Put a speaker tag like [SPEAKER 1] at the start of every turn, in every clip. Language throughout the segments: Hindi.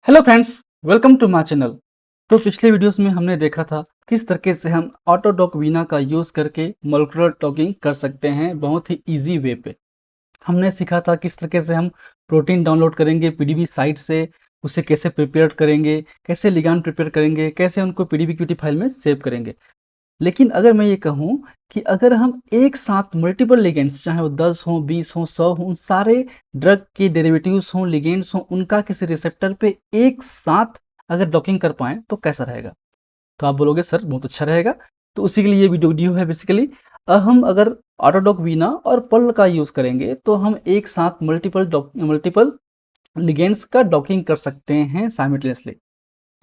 [SPEAKER 1] Hello friends, welcome to my channel. तो पिछले वीडियोस में हमने देखा था किस तरीके से हम ऑटोडॉक वीना का यूज़ करके मॉलिक्यूलर टॉकिंग कर सकते हैं बहुत ही इजी वे पे। हमने सीखा था किस तरीके से हम प्रोटीन डाउनलोड करेंगे पीडीबी साइट से, उसे कैसे प्रिपेयर करेंगे, कैसे लिगांड प्रिपेयर करेंगे, कैसे उनको पीडीबी क्यूटी फाइल में सेव करेंगे। लेकिन अगर मैं ये कहूँ कि अगर हम एक साथ मल्टीपल लिगेंड्स, चाहे वो 10 हों, 20 हों, 100 हों, सारे ड्रग के डेरिवेटिव्स हों, लिगेंड्स हों, उनका किसी रिसेप्टर पे एक साथ अगर डॉकिंग कर पाएँ तो कैसा रहेगा? तो आप बोलोगे सर बहुत अच्छा रहेगा। तो उसी के लिए ये वीडियो है बेसिकली। हम अगर ऑटोडॉक वीना और पर्ल का यूज़ करेंगे तो हम एक साथ मल्टीपल लिगेंड्स का डॉकिंग कर सकते हैं साइमल्टेनियसली।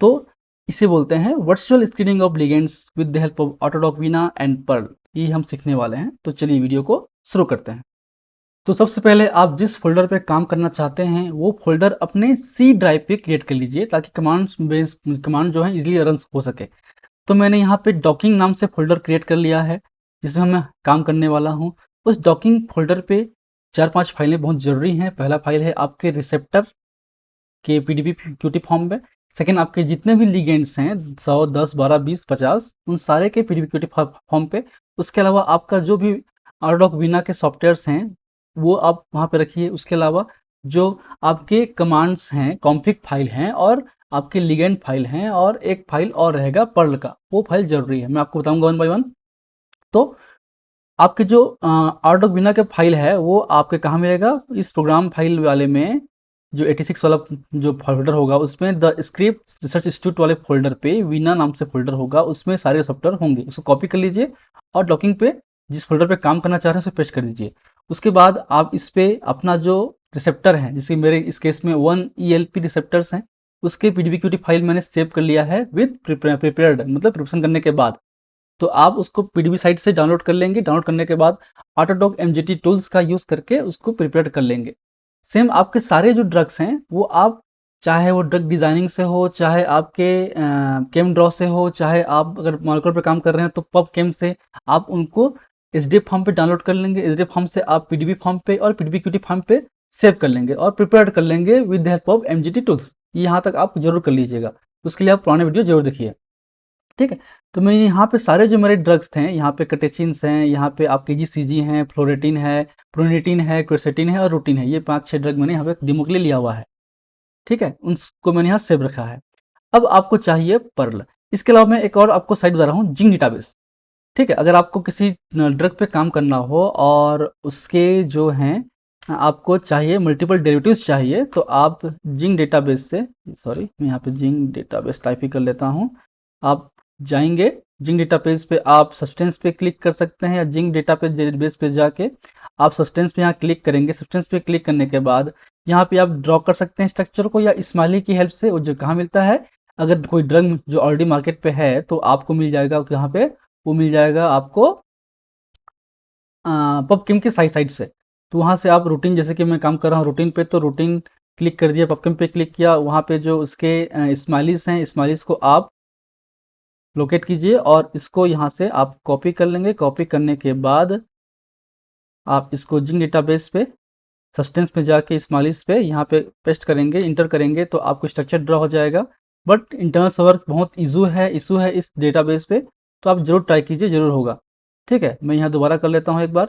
[SPEAKER 1] तो इसे बोलते हैं virtual screening of ligands with the help of AutoDock Vina and pearl. ये हम सीखने वाले हैं। तो चलिए वीडियो को शुरू करते हैं। तो सबसे पहले आप जिस फोल्डर पे काम करना चाहते हैं वो फोल्डर अपने सी ड्राइव पे क्रिएट कर लीजिए ताकि कमांड जो है इजीली रन हो सके। तो मैंने यहाँ पे डॉकिंग नाम से फोल्डर क्रिएट कर लिया है जिसमें मैं काम करने वाला हूँ। उस डॉकिंग फोल्डर पे 4-5 फाइलें बहुत ज़रूरी हैं। पहला फाइल है आपके रिसेप्टर के पीडीबी क्यूटी फॉर्म में। सेकंड, आपके जितने भी लिगेंड्स हैं 100, 10, 12, 20, 50, उन सारे के पीडीबी क्यूटी फॉर्म पे। उसके अलावा आपका जो भी ऑटोडॉक वीना के सॉफ्टवेयर्स हैं वो आप वहाँ पे रखिए। उसके अलावा जो आपके कमांड्स हैं, कॉन्फिग फाइल हैं और आपके लिगेंड फाइल हैं, और एक फाइल और रहेगा पर्ल का, वो फाइल जरूरी है। मैं आपको बताऊंगा वन बाय वन। तो आपके जो ऑटोडॉक वीना के फाइल है वो आपके कहाँ मिलेगा? इस प्रोग्राम फाइल वाले में, जो 86 वाला जो फोल्डर होगा उसमें द स्क्रिप्ट रिसर्च इंस्टीट्यूट वाले फोल्डर पे वीना नाम से फोल्डर होगा, उसमें सारे सॉफ्टवेयर होंगे। उसको कॉपी कर लीजिए और डॉकिंग पे जिस फोल्डर पे काम करना चाह रहे हैं उसे पेस्ट कर दीजिए। उसके बाद आप इस पे अपना जो रिसेप्टर है, जैसे मेरे इस केस में 1 ELP रिसेप्टर्स हैं, उसके पीडीबीक्यूटी फाइल मैंने सेव कर लिया है विद प्रिपेयर्ड, मतलब प्रिपरेशन करने के बाद। तो आप उसको पीडीबी साइट से डाउनलोड कर लेंगे। डाउनलोड करने के बाद ऑटोडॉक एमजीटी टूल्स का यूज़ करके उसको प्रिपेयर कर लेंगे। सेम आपके सारे जो ड्रग्स हैं वो आप, चाहे वो ड्रग डिजाइनिंग से हो, चाहे आपके केम ड्रॉ से हो, चाहे आप अगर मॉलिक्यूलर पे काम कर रहे हैं तो पब केम से, आप उनको एसडीएफ फॉर्म पे डाउनलोड कर लेंगे। एसडीएफ फॉर्म से आप पीडीबी फॉर्म पे और पीडीबी क्यूटी फॉर्म पे सेव कर लेंगे और प्रिपेयर कर लेंगे with the help of MGT tools. यहाँ तक आप जरूर कर लीजिएगा। उसके लिए आप पुराने वीडियो जरूर देखिए। ठीक है। तो मैं यहाँ पे सारे जो मेरे ड्रग्स थे, यहाँ पे कटेचिन्स हैं, यहाँ पे आपके जीसीजी हैं, फ्लोरेटिन है, प्रोनिटिन है, क्वेरसेटिन है और रूटिन है। ये 5-6 ड्रग मैंने यहाँ पे डेमो के लिए लिया हुआ है। ठीक है, उनको मैंने यहाँ सेव रखा है। अब आपको चाहिए पर्ल। इसके अलावा मैं एक और आपको साइट बता रहा हूँ, जिंक डेटाबेस। ठीक है, अगर आपको किसी ड्रग पे काम करना हो और उसके जो हैं आपको चाहिए मल्टीपल डेरिवेटिव्स चाहिए, तो आप जिंक डेटाबेस से, सॉरी मैं यहाँ पे जिंक डेटाबेस टाइप ही कर लेता हूँ। आप जाएंगे जिंक डेटाबेस पे, आप सब्सटेंस पे क्लिक कर सकते हैं या जिंक डेटाबेस पे जाके आप सब्सटेंस पे यहाँ क्लिक करेंगे। सब्सटेंस पे क्लिक करने के बाद यहाँ पे आप ड्रॉ कर सकते हैं स्ट्रक्चर को, या स्माइली की हेल्प से। वो जो कहाँ मिलता है, अगर कोई ड्रग जो ऑलरेडी मार्केट पे है तो आपको मिल जाएगा यहाँ पे, वो मिल जाएगा आपको पबकिम की साइड से। तो वहाँ से आप रूटीन, जैसे कि मैं काम कर रहा हूँ रूटीन पे, तो रूटीन क्लिक कर दिया, पबकिम पे क्लिक किया, वहाँ पे जो उसके स्माइलीज हैं, स्माइलीज को आप लोकेट कीजिए और इसको यहाँ से आप कॉपी कर लेंगे। कॉपी करने के बाद आप इसको जिंक डेटाबेस पे सस्टेंस में जाके स्माइलीज पे यहाँ पे पेस्ट करेंगे, इंटर करेंगे तो आपको स्ट्रक्चर ड्रॉ हो जाएगा। बट इंटरनल सर्वर बहुत इशू है इस डेटाबेस पे, तो आप जरूर ट्राई कीजिए, जरूर होगा। ठीक है, मैं यहाँ दोबारा कर लेता हूँ एक बार।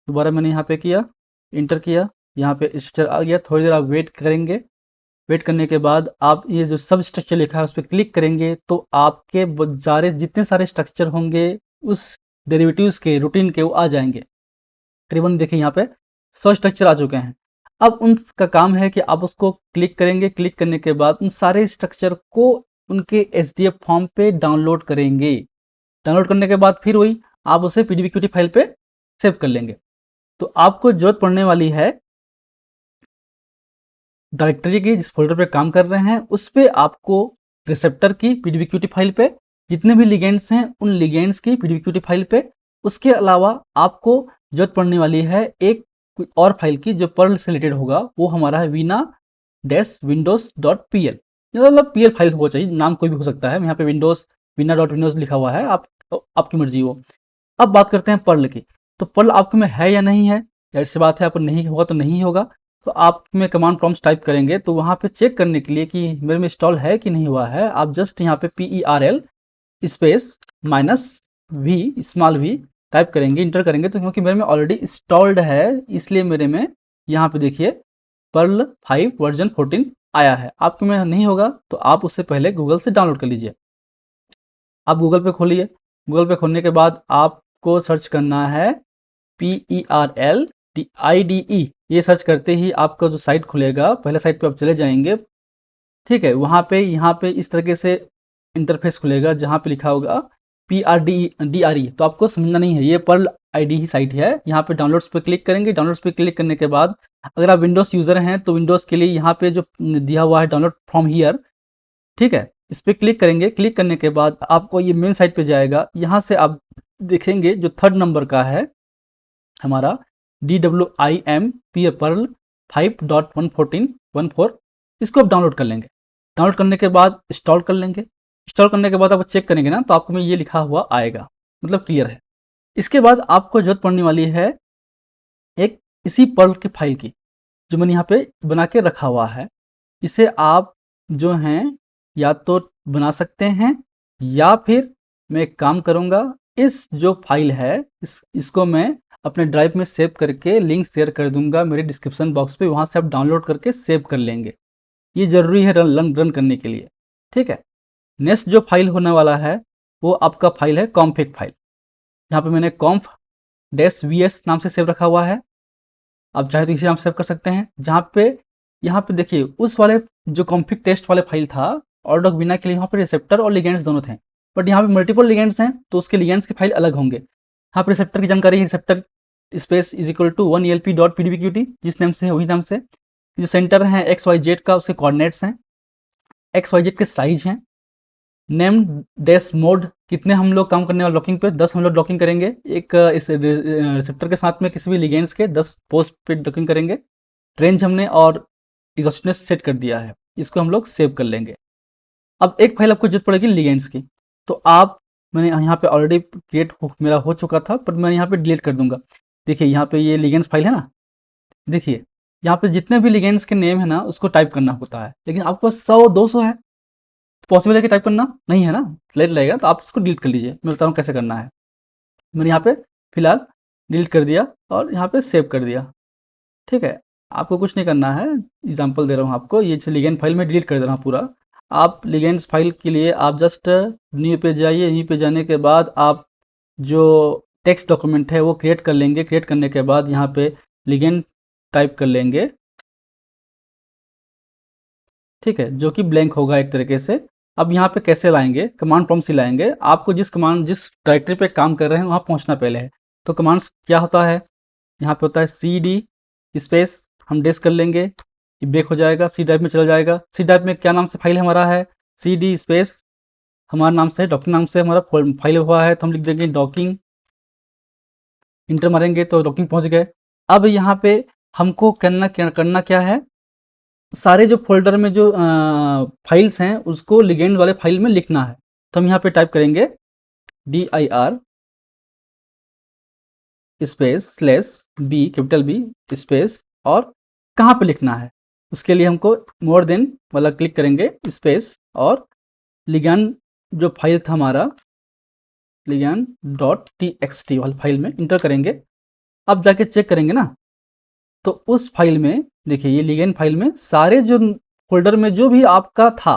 [SPEAKER 1] दोबारा मैंने यहाँ पे किया, इंटर किया, यहाँ पे स्ट्रक्चर आ गया। थोड़ी देर आप वेट करेंगे। वेट करने के बाद आप ये जो सब स्ट्रक्चर लिखा है उस पर क्लिक करेंगे तो आपके सारे जितने सारे स्ट्रक्चर होंगे उस डेरिवेटिव्स के, रूटीन के, वो आ जाएंगे। तकरीबन देखिए यहाँ पे 100 स्ट्रक्चर आ चुके हैं। अब उनका काम है कि आप उसको क्लिक करेंगे। क्लिक करने के बाद उन सारे स्ट्रक्चर को उनके एसडीएफ फॉर्म पे डाउनलोड करेंगे। डाउनलोड करने के बाद फिर वही आप उसे पीडीबीक्यूटी फाइल पे सेव कर लेंगे। तो आपको जरूरत पड़ने वाली है डायरेक्टरी की, जिस फोल्डर पे काम कर रहे हैं उस पे आपको रिसेप्टर की पीडीबीक्यूटी फाइल पे, जितने भी लिगेंड्स हैं उन लिगेंड्स की पीडीबीक्यूटी फाइल पे। उसके अलावा आपको जरूरत पड़ने वाली है एक कोई और फाइल की जो पर्ल से रिलेटेड होगा। वो हमारा है Veena dash Windows dot P L, मतलब पी एल फाइल हो चाहिए, नाम कोई भी हो सकता है। यहाँ पे विंडोज वीना डॉट विंडोज लिखा हुआ है, आप आपकी मर्जी हो। अब बात करते हैं पर्ल की। तो पर्ल आपके में है या नहीं है, जाहिर सी बात है, आप नहीं होगा तो नहीं होगा। तो आप में कमांड प्रॉम्प्ट टाइप करेंगे तो वहाँ पे चेक करने के लिए कि मेरे में इंस्टॉल है कि नहीं हुआ है, आप जस्ट यहाँ पे PERL space -V small v type करेंगे, इंटर करेंगे, तो क्योंकि मेरे में ऑलरेडी इंस्टॉल्ड है इसलिए मेरे में यहाँ पे देखिए पर्ल 5 वर्जन 14 आया है। आपके में नहीं होगा तो आप उससे पहले गूगल से डाउनलोड कर लीजिए। आप गूगल पे खोलिए, गूगल पे खोलने के बाद आपको सर्च करना है PERLIDE। ये सर्च करते ही आपका जो साइट खुलेगा, पहले साइट पे आप चले जाएंगे, ठीक है। वहाँ पे यहाँ पे इस तरीके से इंटरफेस खुलेगा जहाँ पे लिखा होगा PRDRE, तो आपको समझना नहीं है, ये पर्ल आईडी ही साइट है। यहाँ पे डाउनलोड्स पे क्लिक करेंगे, डाउनलोड्स पे क्लिक करने के बाद अगर आप विंडोज़ यूज़र हैं तो विंडोज़ के लिए यहाँ पे जो दिया हुआ है डाउनलोड फ्रॉम हियर, ठीक है, इस पर क्लिक करेंगे। क्लिक करने के बाद आपको ये मेन साइट पे जाएगा। यहाँ से आप देखेंगे जो 3rd नंबर का है हमारा DWIM पर्ल 5.114.14, इसको आप डाउनलोड कर लेंगे। डाउनलोड करने के बाद इंस्टॉल कर लेंगे। इंस्टॉल करने के बाद आप चेक करेंगे ना तो आपको में ये लिखा हुआ आएगा, मतलब क्लियर है। इसके बाद आपको जरूरत पड़ने वाली है एक इसी पर्ल के फाइल की, जो मैंने यहाँ पे बना के रखा हुआ है। इसे आप जो हैं या तो बना सकते हैं या फिर मैं एक काम करूँगा, इस जो फाइल है इसको मैं अपने ड्राइव में सेव करके लिंक शेयर कर दूंगा मेरे डिस्क्रिप्शन बॉक्स पे, वहाँ से आप डाउनलोड करके सेव कर लेंगे। ये ज़रूरी है रन करने के लिए, ठीक है। नेक्स्ट जो फाइल होने वाला है वो आपका फाइल है कॉन्फिग फाइल। यहाँ पे मैंने conf-vs नाम से सेव रखा हुआ है, आप चाहे तो इसी नाम से सेव कर सकते हैं। जहाँ पे यहाँ पे देखिए उस वाले जो कॉन्फिग टेस्ट वाले फाइल था ऑटोडॉक वीना के लिए, यहाँ पे रिसेप्टर और लिगेंड्स दोनों थे, बट यहाँ पे मल्टीपल लिगेंड्स हैं तो उसके लिगेंड्स की फाइल अलग होंगे। यहाँ पे रिसेप्टर की जानकारी है, receptor space is equal to 1elp.pdbqt, जिस नेम से है वही नाम से। जो सेंटर है XYZ का, उसके कोऑर्डिनेट्स हैं, XYZ के साइज हैं, नेम डैश मोड, कितने हम लोग काम करने वाले लॉकिंग पे, 10 हम लोग लॉकिंग करेंगे एक इस रिसेप्टर के साथ में किसी भी लिगेंड्स के 10 पोस्ट पे लॉकिंग करेंगे। रेंज हमने और एग्जॉस्टनेस सेट कर दिया है, इसको हम लोग सेव कर लेंगे। अब एक फाइल आपको जरूरत पड़ेगी लिगेंड्स की, तो आप मैंने यहाँ पे ऑलरेडी क्रिएट मेरा हो चुका था, पर मैं यहाँ पे डिलीट कर दूंगा। देखिए यहाँ पे ये लिगेंड्स फाइल है ना, देखिए यहाँ पे जितने भी लिगेंड्स के नेम है ना उसको टाइप करना होता है, लेकिन आपके पास 100-200 है, पॉसिबल है कि टाइप करना नहीं है ना, लेट लगेगा, तो आप उसको डिलीट कर लीजिए। मैं बता रहा हूँ कैसे करना है। मैंने यहाँ पे फिलहाल डिलीट कर दिया और यहाँ पे सेव कर दिया, ठीक है। आपको कुछ नहीं करना है, एग्जांपल दे रहा हूँ आपको। ये लिगेंड फाइल में डिलीट कर दे रहा हूँ पूरा। आप लिगेंड्स फाइल के लिए आप जस्ट न्यू पे जाइए, न्यू पे जाने के बाद आप जो टेक्स्ट डॉक्यूमेंट है वो क्रिएट कर लेंगे। क्रिएट करने के बाद यहाँ पे लिगेंड टाइप कर लेंगे, ठीक है, जो कि ब्लैंक होगा एक तरीके से। अब यहाँ पे कैसे लाएंगे, कमांड प्रॉम्प्ट से लाएंगे। आपको जिस डायरेक्टरी पे काम कर रहे हैं वहाँ पहुँचना पहले है। तो कमांड्स क्या होता है, यहाँ पे होता है CD स्पेस, हम डेस कर लेंगे, ये बैक हो जाएगा, सी ड्राइव में चला जाएगा। सी ड्राइव में क्या नाम से फाइल हमारा है, CD स्पेस हमारा नाम से डॉकिंग नाम से हमारा फाइल हुआ है, तो हम लिख देंगे डॉकिंग, इंटर मारेंगे तो डॉकिंग पहुंच गए। अब यहाँ पे हमको करना क्या है, सारे जो फोल्डर में जो फाइल्स हैं उसको लिगेंड वाले फाइल में लिखना है। तो हम यहाँ पे टाइप करेंगे dir space /b capital B space, और कहाँ पे लिखना है उसके लिए हमको मोर देन वाला क्लिक करेंगे स्पेस, और लिगेंड जो फाइल था हमारा ligand.txt वाली फाइल में इंटर करेंगे। अब जाके चेक करेंगे ना तो उस फाइल में देखिए ये लिगेंड फाइल में सारे जो फोल्डर में जो भी आपका था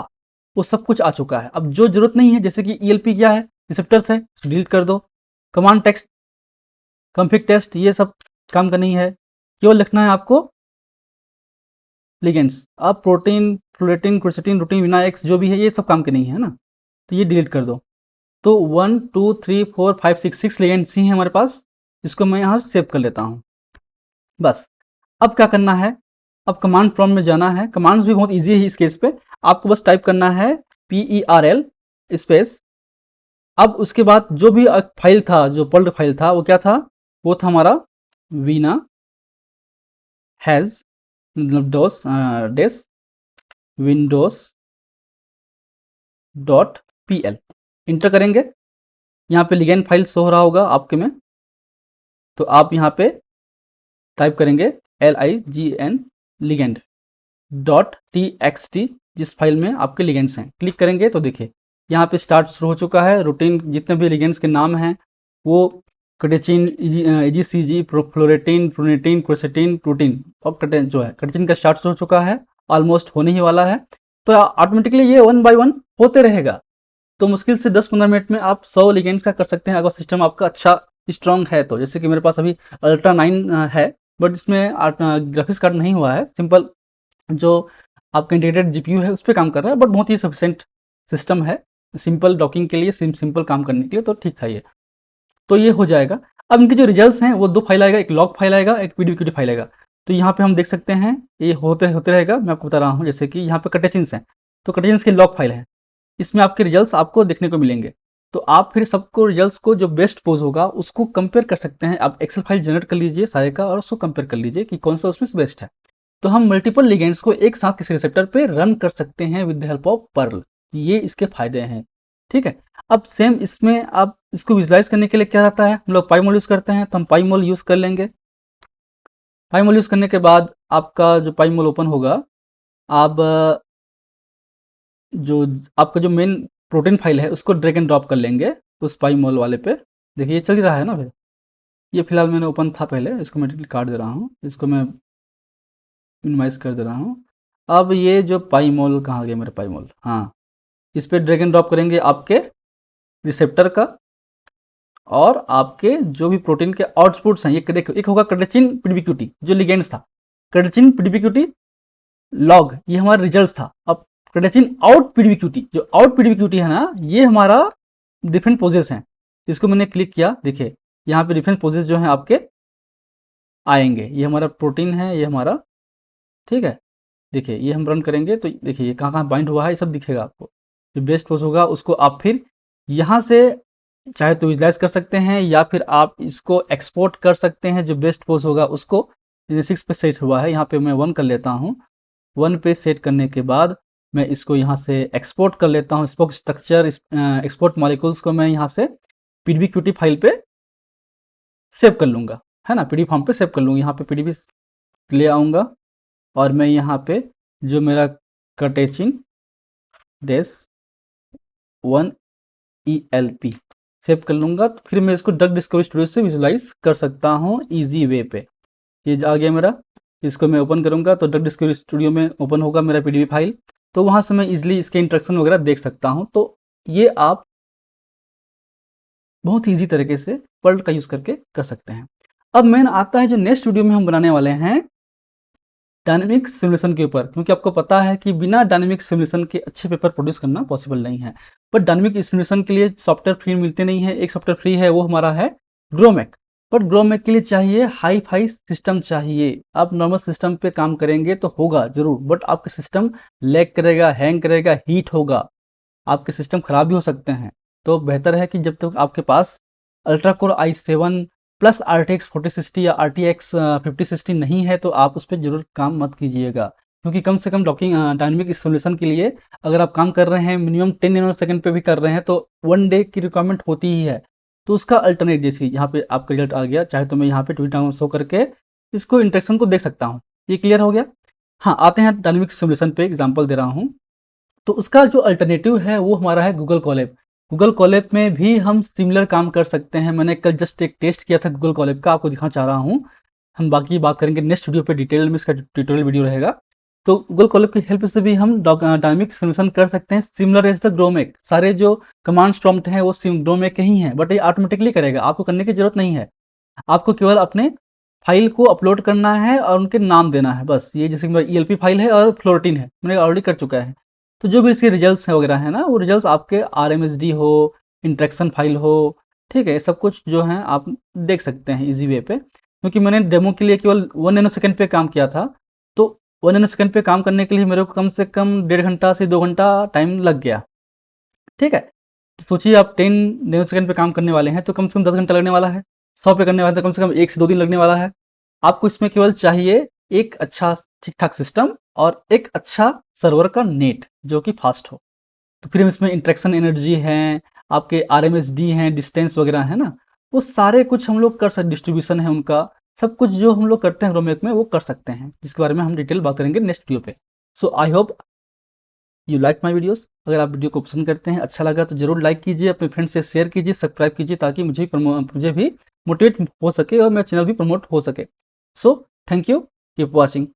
[SPEAKER 1] वो सब कुछ आ चुका है। अब जो जरूरत नहीं है, जैसे कि ELP क्या है, रिसेप्टर्स है, डिलीट कर दो। कमांड टेक्स्ट, कॉन्फिग टेस्ट, ये सब काम का नहीं है, केवल लिखना है आपको लिगेंड्स। अब प्रोटीन, फ्लोरेटिन, क्वेरसेटिन, रूटीन, विना एक्स जो भी है ये सब काम के नहीं है ना, तो ये डिलीट कर दो। तो 1 2 3 4 5 6 लिगेंड्स ही हैं हमारे पास, इसको मैं यहाँ सेव कर लेता हूँ बस। अब क्या करना है, अब कमांड प्रॉम्प्ट में जाना है। कमांड्स भी बहुत इजी है इस केस पे, आपको बस टाइप करना है PERL स्पेस। अब उसके बाद जो भी फाइल था, जो पर्ल फाइल था वो क्या था, वो था हमारा वीना हैज मतलब डोस डेस विंडोज .pl, इंटर करेंगे। यहाँ पे लिगेंड फाइल शो हो रहा होगा आपके में, तो आप यहाँ पे टाइप करेंगे लिगेंड डॉट txt, जिस फाइल में आपके लिगेंड्स हैं। क्लिक करेंगे तो देखिए यहाँ पे स्टार्ट शुरू हो चुका है। रूटीन जितने भी लिगेंड्स के नाम हैं वो कटेचिन, एजीसीजी, फ्लोरेटिन, प्रोनिटिन, क्वेसेटिन, प्रोटीन और जो है कटेचिन का स्टार्ट हो चुका है, ऑलमोस्ट होने ही वाला है। तो ऑटोमेटिकली ये 1 बाय 1 होते रहेगा। तो मुश्किल से 10-15 मिनट में आप 100 लिगेंड्स का कर सकते हैं, अगर सिस्टम आपका अच्छा स्ट्रॉन्ग है तो। जैसे कि मेरे पास अभी अल्ट्रा 9 है, बट इसमें ग्राफिक्स कार्ड नहीं हुआ है, सिंपल जो आपका इंटीग्रेटेड जीपीयू है उस पर काम कर रहा है, बट बहुत ही सफिशिएंट सिस्टम है सिंपल डॉकिंग के लिए, सिंपल काम करने के लिए, तो ठीक था ये। तो ये हो जाएगा। अब इनके जो रिजल्ट्स हैं वो 2 फाइल आएगा, एक लॉग फाइल आएगा, एक पीडीबी फाइल आएगा। तो यहाँ पे हम देख सकते हैं ये होते होते रहेगा। मैं आपको बता रहा हूँ, जैसे कि यहाँ पे कटेचिन्स हैं, तो कटेचिन्स की लॉग फाइल है, इसमें आपके रिजल्ट्स आपको देखने को मिलेंगे। तो आप फिर सबको रिजल्ट्स को जो बेस्ट पोज होगा उसको कंपेयर कर सकते हैं। आप एक्सेल फाइल जनरेट कर लीजिए सारे का और उसको कंपेयर कर लीजिए कि कौन सा उसमें से बेस्ट है। तो हम मल्टीपल लिगेंड्स को एक साथ किसी रिसेप्टर पे रन कर सकते हैं with the help of pearl. ये इसके फायदे हैं, ठीक है। अब सेम इसमें आप इसको विजुलाइज करने के लिए क्या रहता है, हम लोग पाईमोल यूज करते हैं, तो हम पाईमोल यूज कर लेंगे। पाईमोल यूज करने के बाद आपका जो पाईमोल ओपन होगा, आप जो आपका जो मेन प्रोटीन फाइल है उसको ड्रैग एंड ड्रॉप कर लेंगे उस पाईमोल वाले पे। देखिए ये चल ही रहा है ना फिर, ये फिलहाल मैंने ओपन था पहले, इसको मैं डिलीट काट दे रहा हूँ, इसको मैं मिनिमाइज कर दे रहा हूँ। अब ये जो पाईमोल कहाँ गया मेरा पाईमोल, हाँ, इस पर ड्रैग एंड ड्रॉप करेंगे आपके रिसेप्टर का, और आपके जो भी प्रोटीन के आउटपुट्स हैं, ये देखो, एक होगा कटेचिन पीडीबीक्यूटी जो लिगेंड्स था, कटेचिन पीडीबीक्यूटी लॉग ये हमारा रिजल्ट था। अब कटेचिन आउट पीडीबीक्यूटी, जो आउट पीडीबीक्यूटी है ना, ये हमारा डिफरेंट पोजेस हैं। इसको मैंने क्लिक किया, देखिए यहाँ पे डिफरेंट पोजेस जो हैं आपके आएंगे। ये हमारा प्रोटीन है, ये हमारा, ठीक है। देखिए ये हम रन करेंगे तो देखिए ये कहाँ कहाँ बाइंड हुआ है, ये सब दिखेगा आपको। जो बेस्ट पोज होगा उसको आप फिर यहाँ से चाहे तो विजुलाइज कर सकते हैं, या फिर आप इसको एक्सपोर्ट कर सकते हैं। जो बेस्ट पोज होगा उसको, 6 पे सेट हुआ है, यहाँ पे मैं 1 कर लेता हूँ। 1 पे सेट करने के बाद मैं इसको यहाँ से एक्सपोर्ट कर लेता हूँ। स्पोक स्ट्रक्चर एक्सपोर्ट मॉलिक्यूल्स को मैं यहाँ से पीडीबी फाइल पे सेव कर लूँगा, है ना, पीडीबी फॉर्म पे सेव कर लूँगा। यहाँ पे पीडीबी ले आऊँगा और मैं यहाँ पे जो मेरा कटेचिन डेस 1 ELP सेव कर लूँगा। तो फिर मैं इसको ड्रग डिस्कवरी स्टूडियो से विजुलाइज कर सकता हूँ ईजी वे पे। ये आ गया मेरा, इसको मैं ओपन करूँगा तो ड्रग डिस्कवरी स्टूडियो में ओपन होगा मेरा पीडीबी फाइल। तो वहाँ से मैं इजीली इसके इंस्ट्रक्शन वगैरह देख सकता हूँ। तो ये आप बहुत ईजी तरीके से पर्ल का यूज़ करके कर सकते हैं। अब मेन आता है जो नेक्स्ट वीडियो में हम बनाने वाले हैं डायनेमिक सिमुलेशन के ऊपर, क्योंकि आपको पता है कि बिना डायनेमिक सिमुलेशन के अच्छे पेपर प्रोड्यूस करना पॉसिबल नहीं है। बट डायनेमिक सिमुलेशन के लिए सॉफ्टवेयर फ्री मिलते नहीं है। एक सॉफ्टवेयर फ्री है, वो हमारा है ग्रोमेक। बट ग्रोमेक के लिए चाहिए हाई फाई सिस्टम चाहिए। आप नॉर्मल सिस्टम पे काम करेंगे तो होगा जरूर, बट आपका सिस्टम लैग करेगा, हैंग करेगा, हीट होगा, आपके सिस्टम खराब भी हो सकते हैं। तो बेहतर है कि जब तक आपके पास ultra core i7 plus RTX 4060 या RTX 5060 नहीं है तो आप उस पर जरूर काम मत कीजिएगा। क्योंकि कम से कम डॉकिंग डायनेमिक सिमुलेशन के लिए अगर आप काम कर रहे हैं मिनिमम 10 नैनो सेकंड पे भी कर रहे हैं तो 1 डे की रिक्वायरमेंट होती ही है। तो उसका अल्टरनेट, जैसे यहाँ पे आपका रिजल्ट आ गया, चाहे तो मैं यहाँ पे ट्वीट शो करके इसको इंट्रेक्शन को देख सकता हूँ। ये क्लियर हो गया। हाँ, आते हैं डायनेमिक सिमुलेशन पे, एग्जाम्पल दे रहा हूँ। तो उसका जो अल्टरनेटिव है वो हमारा है गूगल कोलैब। गूगल कोलैब में भी हम सिमिलर काम कर सकते हैं। मैंने कल जस्ट एक टेस्ट किया था गूगल कोलैब का, आपको दिखाना चाह रहा हूँ। हम बाकी बात करेंगे नेक्स्ट वीडियो पे, डिटेल में इसका ट्यूटोरियल वीडियो रहेगा। तो गूगल कोलैब की हेल्प से भी हम डायनेमिक सिमुलेशन कर सकते हैं सिमिलर एज द ग्रोमेक। सारे जो कमांड्स प्रॉम्प्ट हैं वो ग्रोमेक के ही हैं, बट ये ऑटोमेटिकली करेगा, आपको करने की जरूरत नहीं है। आपको केवल अपने फाइल को अपलोड करना है और उनके नाम देना है, बस। ये जैसे मेरा ELP फाइल है और फ्लोरटिन है, मैंने ऑलरेडी कर चुका है। तो जो भी इसके रिजल्ट्स है वगैरह है ना, वो रिजल्ट्स आपके RMSD हो, इंट्रैक्शन फाइल हो, ठीक है, सब कुछ जो है आप देख सकते हैं इजी वे पे। क्योंकि मैंने डेमो के लिए केवल 1 नैनो सेकंड पे काम किया था, तो 1 नैनो सेकंड पे काम करने के लिए मेरे को कम से कम 1.5 घंटा से 2 घंटा टाइम लग गया, ठीक है। तो सोचिए आप 10 नैनो सेकंड पे काम करने वाले हैं तो कम से कम 10 घंटा लगने वाला है। 100 पे करने वाले तो कम से कम 1 से 2 दिन लगने वाला है। आपको इसमें केवल चाहिए एक अच्छा ठीक ठाक सिस्टम और एक अच्छा सर्वर का नेट जो कि फास्ट हो। तो फिर इसमें इंट्रैक्शन एनर्जी है, आपके RMSD हैं, डिस्टेंस वगैरह है ना, वो सारे कुछ हम लोग कर सकते, डिस्ट्रीब्यूशन है उनका, सब कुछ जो हम लोग करते हैं रोमेक में वो कर सकते हैं, जिसके बारे में हम डिटेल बात करेंगे नेक्स्ट वीडियो पे। So I hope you like my videos. अगर आप वीडियो को पसंद करते हैं, अच्छा लगा तो जरूर लाइक कीजिए, अपने फ्रेंड से शेयर कीजिए, सब्सक्राइब कीजिए, ताकि मुझे भी मोटिवेट हो सके और मेरा चैनल भी प्रमोट हो सके। So thank you, keep watching.